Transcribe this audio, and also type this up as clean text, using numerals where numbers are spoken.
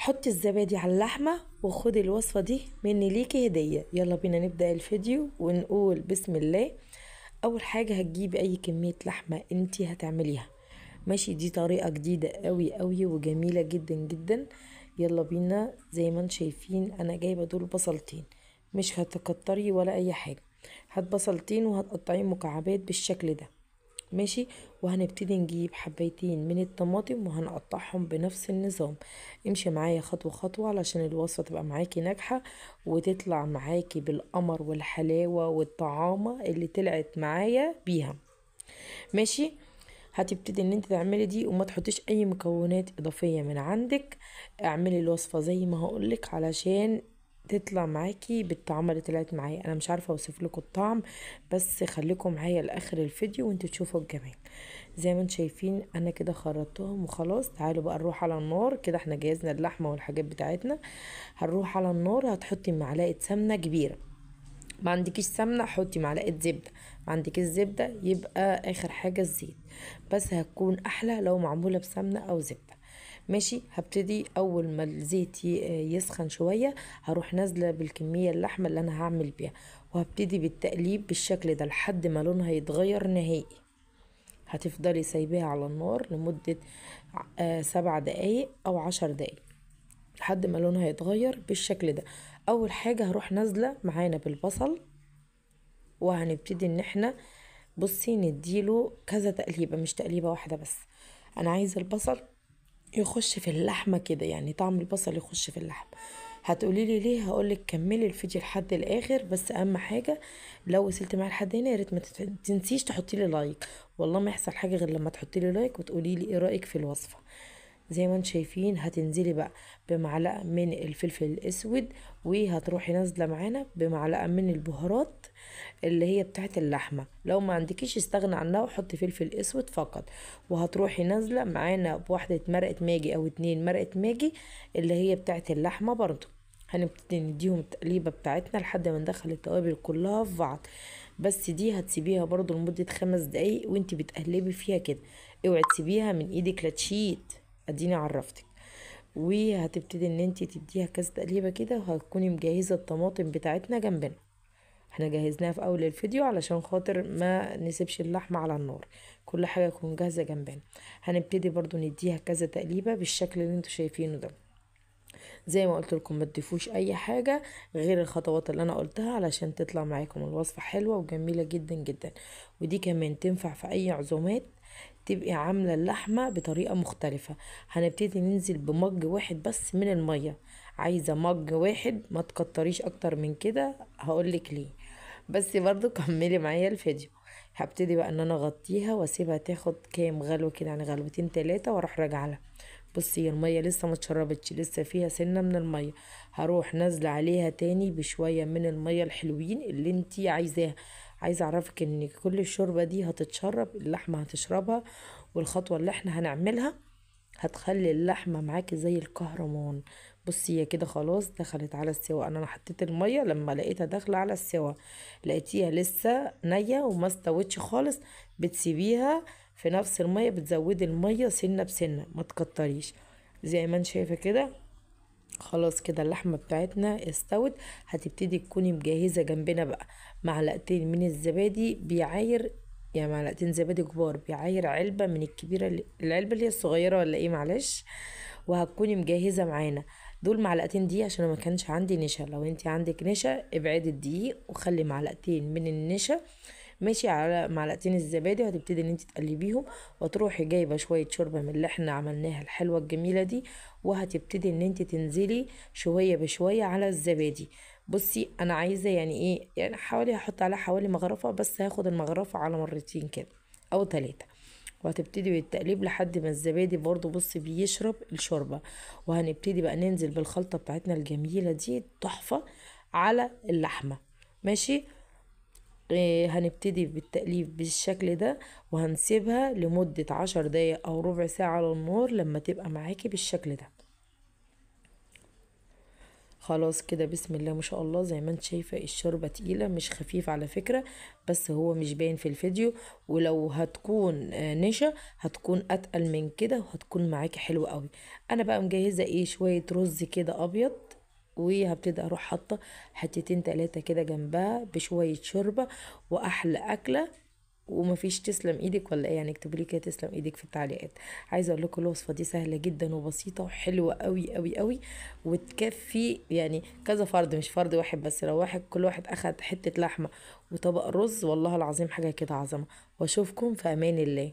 حطي الزبادي على اللحمة وخدي الوصفة دي مني ليكي هدية. يلا بينا نبدأ الفيديو ونقول بسم الله. اول حاجة هتجيبي اي كمية لحمة انتي هتعمليها. ماشي، دي طريقة جديدة قوي قوي وجميلة جدا جدا. يلا بينا. زي ما انتم شايفين انا جايبة دول بصلتين، مش هتكتري ولا اي حاجة. هات بصلتين وهتقطعين مكعبات بالشكل ده. ماشي. وهنبتدي نجيب حبايتين من الطماطم وهنقطعهم بنفس النظام. امشي معايا خطوة خطوة علشان الوصفة تبقى معاكي ناجحة وتطلع معاكي بالقمر والحلاوة والطعامة اللي طلعت معايا بيها. ماشي. هتبتدي ان انت تعملي دي وما تحطيش اي مكونات اضافية من عندك. اعملي الوصفة زي ما هقولك علشان تطلع معاكي بالطعم اللي طلعت معايا. انا مش عارفة اوصف لكم الطعم، بس خليكم معايا لاخر الفيديو وانتوا تشوفوا الجمال. زي ما انتم شايفين انا كده خرطتهم وخلاص. تعالوا بقى نروح على النار. كده احنا جهزنا اللحمة والحاجات بتاعتنا. هنروح على النار. هتحطي معلقة سمنة كبيرة. ما عندكيش سمنة حطي معلقة زبدة. ما عندكيش زبدة يبقى اخر حاجة الزيت، بس هتكون احلى لو معمولة بسمنة او زبدة. ماشي. هبتدي اول ما الزيت يسخن شوية هروح نازلة بالكمية اللحمة اللي انا هعمل بيها، وهبتدي بالتقليب بالشكل ده لحد ما لونها يتغير نهائي. هتفضلي سايباها على النار لمدة 7 دقايق او 10 دقايق لحد ما لونها يتغير بالشكل ده. اول حاجة هروح نازلة معانا بالبصل، وهنبتدي ان احنا بصي نديله كذا تقليبة مش تقليبة واحدة بس. انا عايزة البصل يخش في اللحمة كده، يعني طعم البصل يخش في اللحمة. هتقولي لي ليه؟ هقولك كملي الفيديو لحد الاخر. بس اهم حاجة لو وصلت معايا لحد هنا يا ريت ما تنسيش تحطي لي لايك. والله ما يحصل حاجة غير لما تحطي لي لايك وتقولي لي ايه رأيك في الوصفة. زي ما انت شايفين هتنزلي بقى بمعلقة من الفلفل الاسود، وهتروحي نازلة معانا بمعلقة من البهارات اللي هي بتاعت اللحمة. لو ما عندكيش استغنى عنها وحطي فلفل اسود فقط. وهتروحي نازلة معانا بواحدة مرقة ماجي او 2 مرقة ماجي اللي هي بتاعت اللحمة برضو. هنبتدي نديهم التقليبة بتاعتنا لحد ما ندخل التوابل كلها في بعض. بس دي هتسيبيها برضو لمدة 5 دقايق وانتي بتقلبي فيها كده. اوعي تسيبيها من ايدك لا تشيت. اديني عرفتك. وهتبتدي ان انتي تديها كذا تقليبة كده، وهتكوني مجهزة الطماطم بتاعتنا جنبنا. احنا جهزناها في اول الفيديو علشان خاطر ما نسيبش اللحمة على النار. كل حاجة تكون جاهزة جنبنا. هنبتدي برضو نديها كذا تقليبة بالشكل اللي انتوا شايفينه ده. زي ما قلت لكم ما تضيفوش اي حاجة غير الخطوات اللي انا قلتها علشان تطلع معاكم الوصفة حلوة وجميلة جدا جدا. ودي كمان تنفع في اي عزومات تبقي عاملة اللحمة بطريقة مختلفة. هنبتدي ننزل بمج واحد بس من المية. عايزة مج واحد، ما تكتريش اكتر من كده. هقولك ليه، بس برضو كملي معايا الفيديو. هبتدي بقى ان انا اغطيها واسيبها تاخد كام غلوة كده، يعني غلوتين 3 واروح راجعة لها. بصي المية لسه ما اتشربتش، لسه فيها سنة من المية. هروح نازلة عليها تاني بشوية من المية الحلوين اللي انتي عايزاها. عايزة اعرفك ان كل الشوربة دي هتتشرب، اللحمة هتشربها. والخطوة اللي احنا هنعملها هتخلي اللحمة معاكي زي الكهرمان. بصي هي كده خلاص دخلت على السوا. انا حطيت المية لما لقيتها داخلة على السوا. لقيتيها لسه نية وما استوتش خالص، بتسيبيها في نفس المية، بتزودي المية سنة بسنة ما تكتريش. زي ما انت شايفة كده خلاص كده اللحمة بتاعتنا استوت. هتبتدي تكوني مجهزة جنبنا بقى معلقتين من الزبادي بيعاير، يعني معلقتين زبادي كبار بيعاير علبة من الكبيرة العلبة اللي هي الصغيرة ولا ايه معلش. وهتكوني مجهزة معانا دول معلقتين دي عشان ما كانش عندي نشا. لو انت عندك نشا ابعدي الدقيق وخلي معلقتين من النشا ماشي على معلقتين الزبادي. وهتبتدي ان انت تقلبيهم وتروحي جايبه شويه شوربه من اللي احنا عملناها الحلوه الجميله دي. وهتبتدي ان انت تنزلي شويه بشويه على الزبادي. بصي انا عايزه يعني ايه، يعني حوالي هحط عليها حوالي مغرفه، بس هاخد المغرفه على مرتين كده او 3. وهتبتدي بالتقليب لحد ما الزبادي برضو بصي بيشرب الشوربه. وهنبتدي بقى ننزل بالخلطه بتاعتنا الجميله دي تحفه على اللحمه. ماشي. هنبتدي بالتقليب بالشكل ده وهنسيبها لمدة 10 دقايق أو ربع ساعة على النار لما تبقى معاكي بالشكل ده. خلاص كده بسم الله ما شاء الله. زي ما انت شايفة الشوربة تقيلة مش خفيفة على فكرة، بس هو مش باين في الفيديو. ولو هتكون نشا هتكون اتقل من كده وهتكون معاكي حلوة قوي. انا بقى مجهزة ايه شوية رز كده ابيض، وهبتدي اروح حاطه حتتين تلاتة كده جنبها بشوية شوربة، واحلى اكلة. ومفيش تسلم ايدك ولا ايه؟ يعني اكتبوا لي كده تسلم ايدك في التعليقات. عايزه اقول لكم الوصفه دي سهله جدا وبسيطه وحلوه قوي قوي قوي، وتكفي يعني كذا فرد مش فرد واحد بس. لو كل واحد اخد حته لحمه وطبق رز، والله العظيم حاجه كده عظمه. واشوفكم في امان الله.